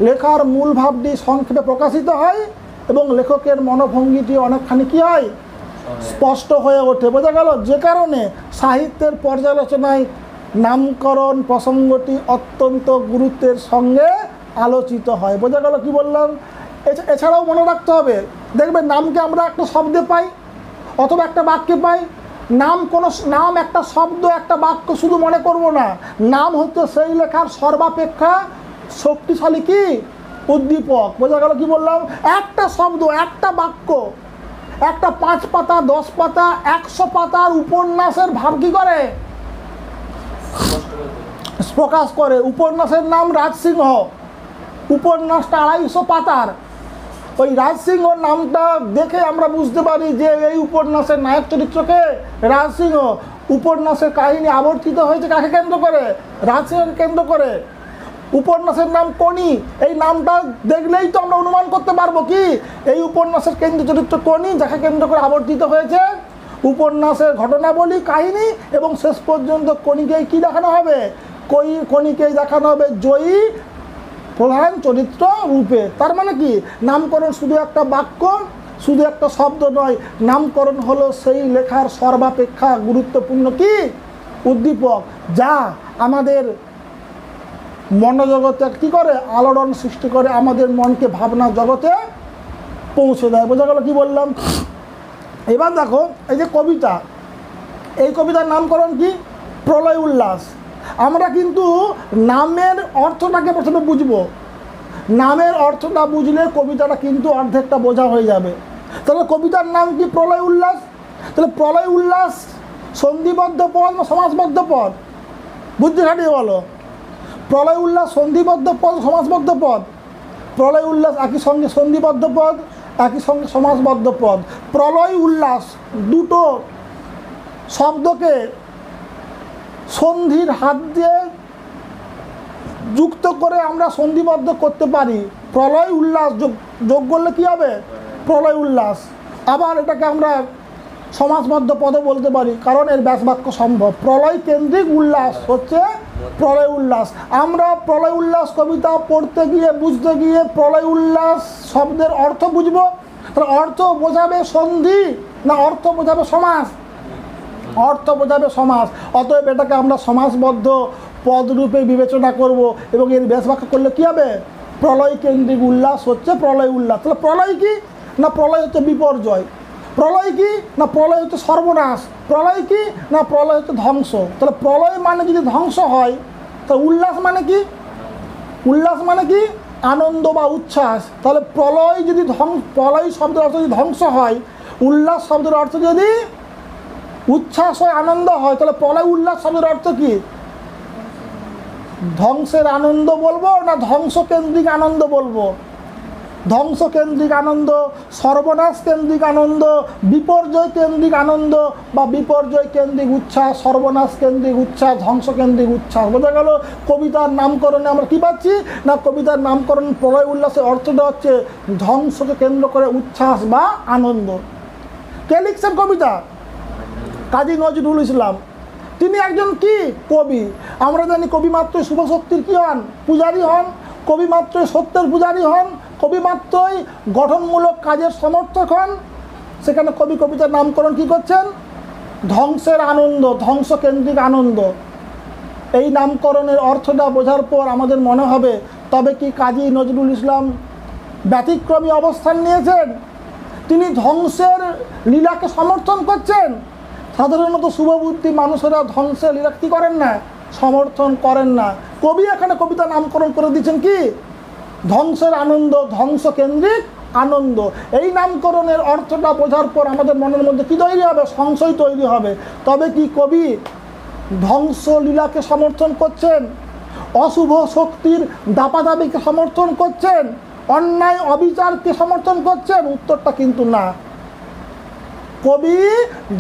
[SPEAKER 1] লেখার মূল ভাবটি সংক্ষেপে প্রকাশিত হয় এবং লেখকের মনোভঙ্গিটি অনেকখানি কি হয়? স্পষ্ট হয়ে ওঠে। বোঝা গেল? যে কারণে সাহিত্যের পর্যালোচনায় নামকরণ প্রসঙ্গটি অত্যন্ত গুরুত্বের সঙ্গে আলোচিত হয়। বোঝা গেল কি বললাম? এছাড়াও মনে রাখতে হবে, দেখবেন নামকে আমরা একটা শব্দে পাই অথবা একটা বাক্যে পাই। নাম একটা শব্দ একটা বাক্য শুধু মনে করব না। নাম হচ্ছে সেই লেখার সর্বাপেক্ষা শক্তিশালী কি উদ্দীপক। বোঝা গেল কি বললাম? একটা শব্দ একটা বাক্য একটা 5 পাতা 10 পাতা 100 পাতার উপন্যাসের ভাব কি করে? প্রকাশ করে। উপন্যাসের নাম রাজসিংহ, উপন্যাসটা 250 পাতার। ওই রাজসিংহ নামটা দেখে আমরা বুঝতে পারি যে এই উপন্যাসের নায়ক চরিত্রকে রাজসিংহ। উপন্যাসের কাহিনী আবর্তিত হয়েছে কাকে কেন্দ্র করে? রাজসিংহকে কেন্দ্র করে। উপন্যাসের নাম কোনি, এই নামটা দেখলেই তো আমরা অনুমান করতে পারবো কি এই উপন্যাসের কেন্দ্র চরিত্র কোনি, যাকে কেন্দ্র করে আবর্তিত হয়েছে উপন্যাসের ঘটনাবলী কাহিনী। এবং শেষ পর্যন্ত কোনিকেই কি দেখানো হবে? কোনিকেই দেখানো হবে জয়ী প্রধান চরিত্র রূপে। তার মানে কি, নামকরণ শুধু একটা বাক্য শুধু একটা শব্দ নয়, নামকরণ হলো সেই লেখার সর্বাপেক্ষা গুরুত্বপূর্ণ কি উদ্দীপক, যা আমাদের মনোজগতে কী করে? আলোড়ন সৃষ্টি করে, আমাদের মনকে ভাবনা জগতে পৌঁছে দেয়। বোঝা গেল কি বললাম? এবার দেখো এই যে কবিতা, এই কবিতার নামকরণ কি? প্রলয় উল্লাস। আমরা কিন্তু নামের অর্থটাকে প্রথমে বুঝবো। নামের অর্থটা বুঝলে কবিতাটা কিন্তু অর্ধেকটা বোঝা হয়ে যাবে। তাহলে কবিতার নাম কি? প্রলয় উল্লাস। তাহলে প্রলয় উল্লাস সন্ধিবদ্ধ পদ না সমাসবদ্ধ পদ? বুদ্ধি খাটিয়ে বলো। প্রলয় উল্লাস সন্ধিবদ্ধ পদ সমাসবদ্ধ পদ? প্রলয় উল্লাস একই সঙ্গে সন্ধিবদ্ধ পদ একই সঙ্গে সমাসবদ্ধ পদ। প্রলয় উল্লাস দুটো শব্দকে সন্ধির হাত দিয়ে যুক্ত করে আমরা সন্ধিবদ্ধ করতে পারি। প্রলয় উল্লাস যোগ করলে কী হবে? প্রলয় উল্লাস। আবার এটাকে আমরা সমাসবদ্ধ পদও বলতে পারি, কারণ এর ব্যাস বাক্য সম্ভব। প্রলয় কেন্দ্রিক উল্লাস হচ্ছে প্রলয় উল্লাস। আমরা প্রলয় উল্লাস কবিতা পড়তে গিয়ে বুঝতে গিয়ে প্রলয় উল্লাস শব্দের অর্থ বুঝবো। তাহলে অর্থ বোঝাবে সন্ধি না অর্থ বোঝাবে সমাস? অর্থ বোঝাবে সমাস। অতএব এটাকে আমরা সমাসবদ্ধ পদরূপে বিবেচনা করব এবং এর ব্যাস বাক্য করলে কী হবে? প্রলয় কেন্দ্রিক উল্লাস হচ্ছে প্রলয় উল্লাস। তাহলে প্রলয় কি না প্রলয় হচ্ছে বিপর্যয়? প্রলয় কি না প্রলয় হচ্ছে সর্বনাশ? প্রলয় কি না প্রলয় হচ্ছে ধ্বংস? তাহলে প্রলয় মানে যদি ধ্বংস হয়, তাহলে উল্লাস মানে কি? উল্লাস মানে কি? আনন্দ বা উচ্ছ্বাস। তাহলে প্রলয় যদি প্রলয় শব্দের অর্থ যদি ধ্বংস হয়, উল্লাস শব্দের অর্থ যদি উচ্ছ্বাস হয় আনন্দ হয়, তাহলে প্রলয় উল্লাস শব্দের অর্থ কি? ধ্বংসের আনন্দ বলবো না ধ্বংস কেন্দ্রিক আনন্দ বলবো? ধ্বংস কেন্দ্রিক আনন্দ, সর্বনাশ কেন্দ্রিক আনন্দ, বিপর্যয় কেন্দ্রিক আনন্দ বা বিপর্যয় কেন্দ্রিক উচ্ছ্বাস, সর্বনাশ কেন্দ্রিক উচ্ছ্বাস, ধ্বংস কেন্দ্রিক উচ্ছ্বাস। বোঝা গেল কবিতার নামকরণে আমরা কী পাচ্ছি না, কবিতার নামকরণ প্রলয় উল্লাসের অর্থটা হচ্ছে ধ্বংসকে কেন্দ্র করে উচ্ছ্বাস বা আনন্দ। কে লিখছেন কবিতা? কাজী নজরুল ইসলাম। তিনি একজন কি কবি। আমরা জানি কবি মাত্রই শুভ শক্তির কী হন, পূজারী হন, কবি মাত্রই সত্যের পূজারী হন, কবি মাত্রই গঠনমূলক কাজের সমর্থক হন। সেখানে কবি কবিতার নামকরণ কি করছেন? ধ্বংসের আনন্দ, ধ্বংসকেন্দ্রিক আনন্দ। এই নামকরণের অর্থটা বোঝার পর আমাদের মনে হবে তবে কি কাজী নজরুল ইসলাম ব্যতিক্রমী অবস্থান নিয়েছেন? তিনি ধ্বংসের লীলাকে সমর্থন করছেন। সাধারণত শুভবুদ্ধি মানুষেরা ধ্বংসের লীলা কী করেন না, সমর্থন করেন না। কবি এখানে কবিতা নামকরণ করে দিচ্ছেন কি ধ্বংসের আনন্দ, ধ্বংসকেন্দ্রিক আনন্দ। এই নামকরণের অর্থটা বোঝার পর আমাদের মনের মধ্যে কী তৈরি হবে? সংশয় তৈরি হবে। তবে কি কবি ধ্বংসলীলাকে সমর্থন করছেন, অশুভ শক্তির দাপাদাপিকে সমর্থন করছেন, অন্যায় অবিচারকে সমর্থন করছেন? উত্তরটা কিন্তু না। কবি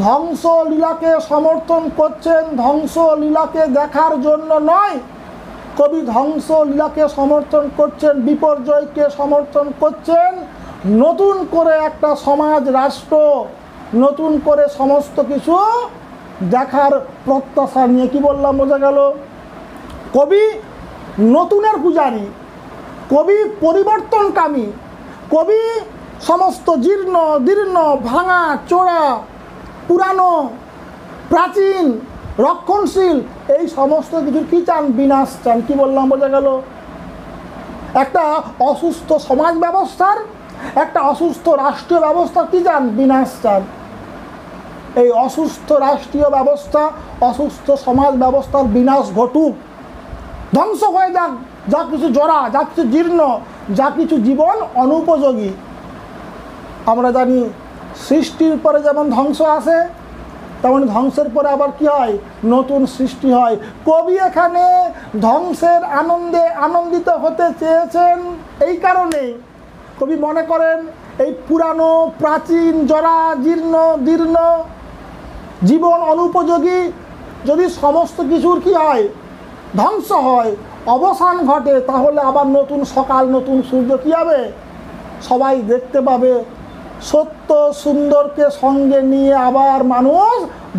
[SPEAKER 1] ধ্বংসলীলাকে সমর্থন করছেন ধ্বংসলীলাকে দেখার জন্য নয়, কবি ধ্বংসলীলাকে সমর্থন করছেন, বিপর্যয়কে সমর্থন করছেন নতুন করে একটা সমাজ রাষ্ট্র, নতুন করে সমস্ত কিছু দেখার প্রত্যাশা নিয়ে। কি বললাম বোঝা গেল? কবি নতুনের পূজারী, কবি পরিবর্তনকামী, কবি সমস্ত জীর্ণ দীর্ণ ভাঙা চোরা পুরানো প্রাচীন রক্ষণশীল এই সমস্ত কিছুর কী চান? বিনাশ চান। কি বললাম বোঝা গেল? একটা অসুস্থ সমাজ ব্যবস্থার, একটা অসুস্থ রাষ্ট্রীয় ব্যবস্থা কী চান? বিনাশ চান। এই অসুস্থ রাষ্ট্রীয় ব্যবস্থা, অসুস্থ সমাজ ব্যবস্থার বিনাশ ঘটুক, ধ্বংস হয়ে যাক যা কিছু জরা, যা কিছু জীর্ণ, যা কিছু জীবন অনুপযোগী। আমরা জানি সৃষ্টির পরে যেমন ধ্বংস আসে তেমন ধ্বংসের পরে আবার কি হয়? নতুন সৃষ্টি হয়। কবি এখানে ধ্বংসের আনন্দে আনন্দিত হতে চেয়েছেন। এই কারণে কবি মনে করেন এই পুরানো প্রাচীন জরা জীর্ণ দীর্ণ জীবন অনুপযোগী যদি সমস্ত কিছুর কি হয়? ধ্বংস হয়, অবসান ঘটে, তাহলে আবার নতুন সকাল নতুন সূর্য কী হবে? সবাই দেখতে পাবে। সত্য সুন্দরকে সঙ্গে নিয়ে আবার মানুষ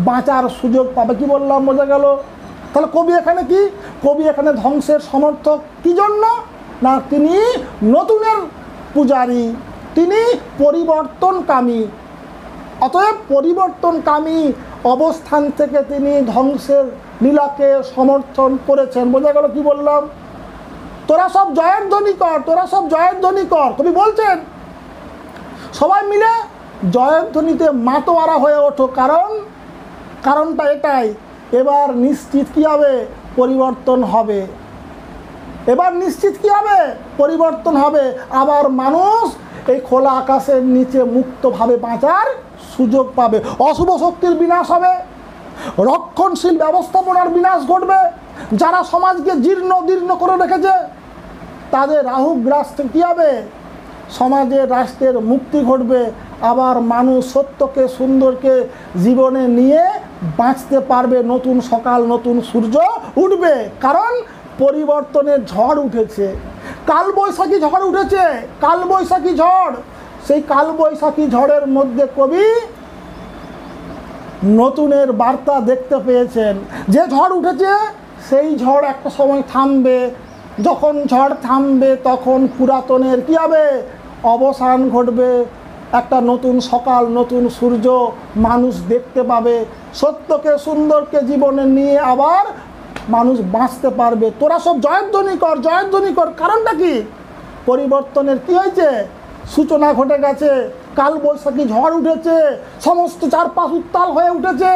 [SPEAKER 1] বাঁচার সুযোগ পাবে। কি বললাম বোঝা গেল? তাহলে কবি এখানে কি? কবি এখানে ধ্বংসের সমর্থক। কী জন্য না, তিনি নতুনের পূজারী, তিনি পরিবর্তনকামী। অতএব পরিবর্তনকামী অবস্থান থেকে তিনি ধ্বংসের লীলাকে সমর্থন করেছেন। বোঝা গেল? কি বললাম? তোরা সব জয়ের ধ্বনি কর, তোরা সব জয়ের ধ্বনি কর। কবি বলছেন সবাই মিলে জয়ের ধ্বনিতে মাতোয়ারা হয়ে ওঠো। কারণটা এটাই, এবার নিশ্চিত কী হবে? পরিবর্তন হবে। এবার নিশ্চিত কী হবে? পরিবর্তন হবে। আবার মানুষ এই খোলা আকাশের নিচে মুক্তভাবে বাঁচার সুযোগ পাবে। অশুভ শক্তির বিনাশ হবে, রক্ষণশীল ব্যবস্থাপনার বিনাশ ঘটবে। যারা সমাজকে জীর্ণ দীর্ণ করে রেখেছে তাদের রাহুগ্রাস কী হবে? সমাজের রাষ্ট্রের মুক্তি ঘটবে। আবার মানুষ সত্যকে সুন্দরকে জীবনে নিয়ে বাঁচতে পারবে। নতুন সকাল নতুন সূর্য উঠবে। কারণ পরিবর্তনের ঝড় উঠেছে, কালবৈশাখী ঝড় উঠেছে, কালবৈশাখী ঝড়। সেই কালবৈশাখী ঝড়ের মধ্যে কবি নতুনের বার্তা দেখতে পেয়েছেন। যে ঝড় উঠেছে সেই ঝড় একটা সময় থামবে। যখন ঝড় থামবে তখন পুরাতনের কী হবে? অবসান ঘটবে। একটা নতুন সকাল নতুন সূর্য মানুষ দেখতে পাবে। সত্যকে সুন্দরকে জীবনে নিয়ে আবার মানুষ বাঁচতে পারবে। তোরা সব জয়ধ্বনি কর, জয়ধ্বনি কর। কারণটা কি? পরিবর্তনের কি হয়েছে? সূচনা ঘটে গেছে। কালবৈশাখী ঝড় উঠেছে, সমস্ত চারপাশ উত্তাল হয়ে উঠেছে।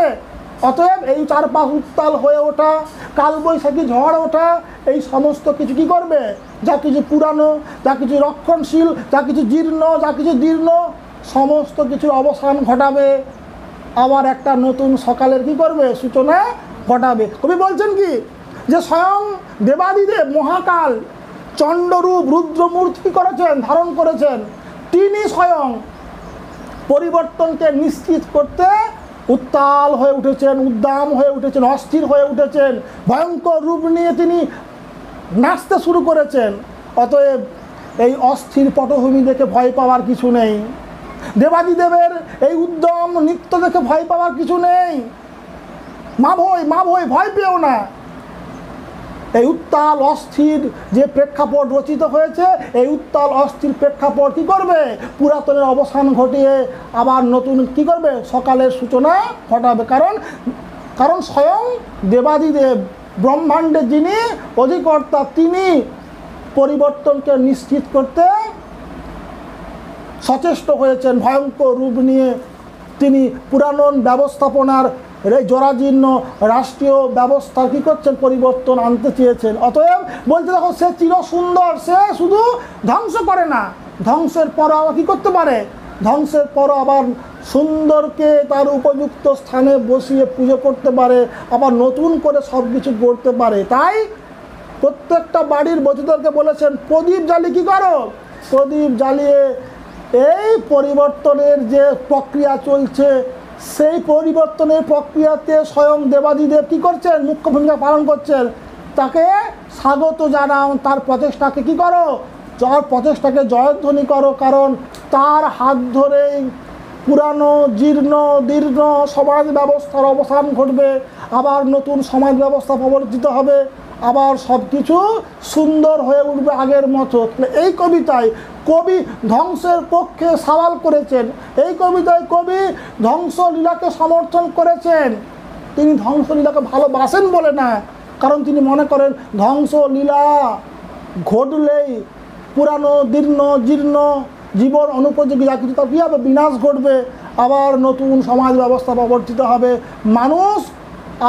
[SPEAKER 1] অতএব এই চারপাশ উত্তাল হয়ে ওঠা, কালবৈশাখী ঝড় ওঠা, এই সমস্ত কিছু কী করবে? যা কিছু পুরানো, যা কিছু রক্ষণশীল, যা কিছু জীর্ণ, যা কিছু দীর্ণ, সমস্ত কিছুর অবসান ঘটাবে। আবার একটা নতুন সকালের কী করবে? সূচনা ঘটাবে। কবি বলছেন কি? যে স্বয়ং দেবাদিদেব মহাকাল চণ্ডরূপ রুদ্রমূর্তি করেছেন, ধারণ করেছেন, তিনি স্বয়ং পরিবর্তনকে নিশ্চিত করতে উত্তাল হয়ে উঠেছেন, উদ্দাম হয়ে উঠেছেন, অস্থির হয়ে উঠেছেন, ভয়ঙ্কর রূপ নিয়ে তিনি নাচতে শুরু করেছেন। অতএব এই অস্থির পটভূমি দেখে ভয় পাওয়ার কিছু নেই, দেবাদিদেবের এই উদ্যম নৃত্য দেখে ভয় পাওয়ার কিছু নেই। মা ভয়, ভয় পেও না। এই উত্তাল অস্থির যে প্রেক্ষাপট রচিত হয়েছে, এই উত্তাল অস্থির প্রেক্ষাপট কি করবে? পুরাতনের অবসান ঘটিয়ে আবার নতুন কি করবে? সকালের সূচনা ঘটাবে। কারণ স্বয়ং দেবাদিদেব, ব্রহ্মাণ্ডের যিনি অধিকর্তা, তিনি পরিবর্তনকে নিশ্চিত করতে সচেষ্ট হয়েছেন। ভয়ঙ্কর রূপ নিয়ে তিনি পুরাতন ব্যবস্থাপনার এই জরাজীর্ণ রাষ্ট্রীয় ব্যবস্থা কী করছেন? পরিবর্তন আনতে চেয়েছেন। অতএব বলতে দেখো, সে চির সুন্দর, সে শুধু ধ্বংস করে না, ধ্বংসের পর আবার কী করতে পারে? ধ্বংসের পর আবার সুন্দরকে তার উপযুক্ত স্থানে বসিয়ে পুজো করতে পারে, আবার নতুন করে সব কিছু করতে পারে। তাই প্রত্যেকটা বাড়ির বধূদেরকে বলেছেন, প্রদীপ জ্বালিয়ে কী করো? প্রদীপ জ্বালিয়ে এই পরিবর্তনের যে প্রক্রিয়া চলছে, সেই পরিবর্তনের প্রক্রিয়াতে স্বয়ং দেবাদিদেব কী করছেন? মুখ্য ভূমিকা পালন করছেন। তাকে স্বাগত জানাও, তার প্রচেষ্টাকে কী করো? যার প্রচেষ্টাকে জয়ধ্বনি করো। কারণ তার হাত ধরেই পুরানো জীর্ণ দীর্ঘ সমাজ ব্যবস্থার অবসান ঘটবে, আবার নতুন সমাজ ব্যবস্থা প্রবর্তিত হবে, আবার সব কিছু সুন্দর হয়ে উঠবে আগের মতো। এই কবিতায় কবি ধ্বংসের পক্ষে সওয়াল করেছেন, এই কবিতায় কবি ধ্বংসলীলাকে সমর্থন করেছেন। তিনি ধ্বংসলীলাকে ভালোবাসেন বলে না, কারণ তিনি মনে করেন ধ্বংসলীলা ঘটলেই পুরানো দীর্ণ জীর্ণ জীবন অনুপযোগী যা কিছু তার কী হবে? বিনাশ ঘটবে, আবার নতুন সমাজ ব্যবস্থা প্রবর্তিত হবে, মানুষ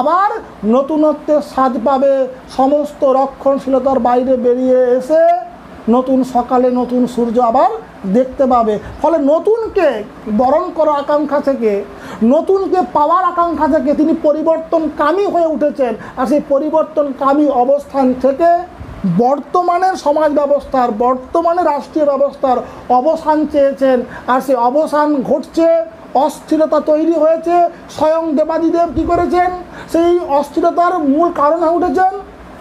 [SPEAKER 1] আবার নতুনত্বের স্বাদ পাবে, সমস্ত রক্ষণশীলতার বাইরে বেরিয়ে এসে নতুন সকালে নতুন সূর্য আবার দেখতে পাবে। ফলে নতুনকে বরণ করার আকাঙ্ক্ষা থেকে, নতুনকে পাওয়ার আকাঙ্ক্ষা থেকে তিনি পরিবর্তনকামী হয়ে উঠেছেন। আর সেই পরিবর্তনকামী অবস্থান থেকে বর্তমানের সমাজ ব্যবস্থার, বর্তমানের রাষ্ট্রীয় ব্যবস্থার অবসান চেয়েছেন। আর সেই অবসান ঘটছে, অস্থিরতা তৈরি হয়েছে। স্বয়ং দেবাদিদেব কী করেছেন? সেই অস্থিরতার মূল কারণ হয়ে উঠেছেন,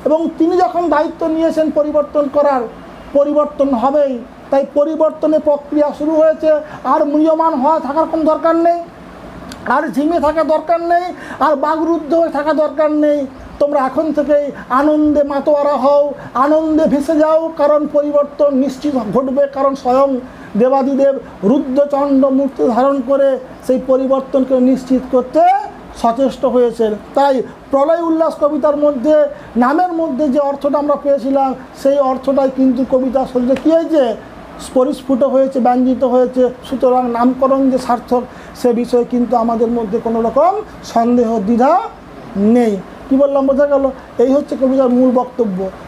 [SPEAKER 1] এবং তিনি যখন দায়িত্ব নিয়েছেন পরিবর্তন করার, পরিবর্তন হবেই। তাই পরিবর্তনের প্রক্রিয়া শুরু হয়েছে। আর ম্রিয়মান হওয়া থাকার কোনো দরকার নেই, আর ঝিমে থাকা দরকার নেই, আর বাগরুদ্ধ হয়ে থাকা দরকার নেই। তোমরা এখন থেকেই আনন্দে মাতোয়ারা হও, আনন্দে ভেসে যাও, কারণ পরিবর্তন নিশ্চিত ঘটবে। কারণ স্বয়ং দেবাদিদেব রুদ্রচণ্ড মূর্তি ধারণ করে সেই পরিবর্তনকে নিশ্চিত করতে সচেষ্ট হয়েছেন। তাই প্রলয় উল্লাস কবিতার মধ্যে নামের মধ্যে যে অর্থটা আমরা পেয়েছিলাম, সেই অর্থটাই কিন্তু কবিতার শরীরে কী হয়েছে? পরিস্ফুট হয়েছে, ব্যঞ্জিত হয়েছে। সুতরাং নামকরণ যে সার্থক, সে বিষয়ে কিন্তু আমাদের মধ্যে কোনো রকম সন্দেহ দ্বিধা নেই। কী বললাম, বোঝা গেল? এই হচ্ছে কবিতার মূল বক্তব্য।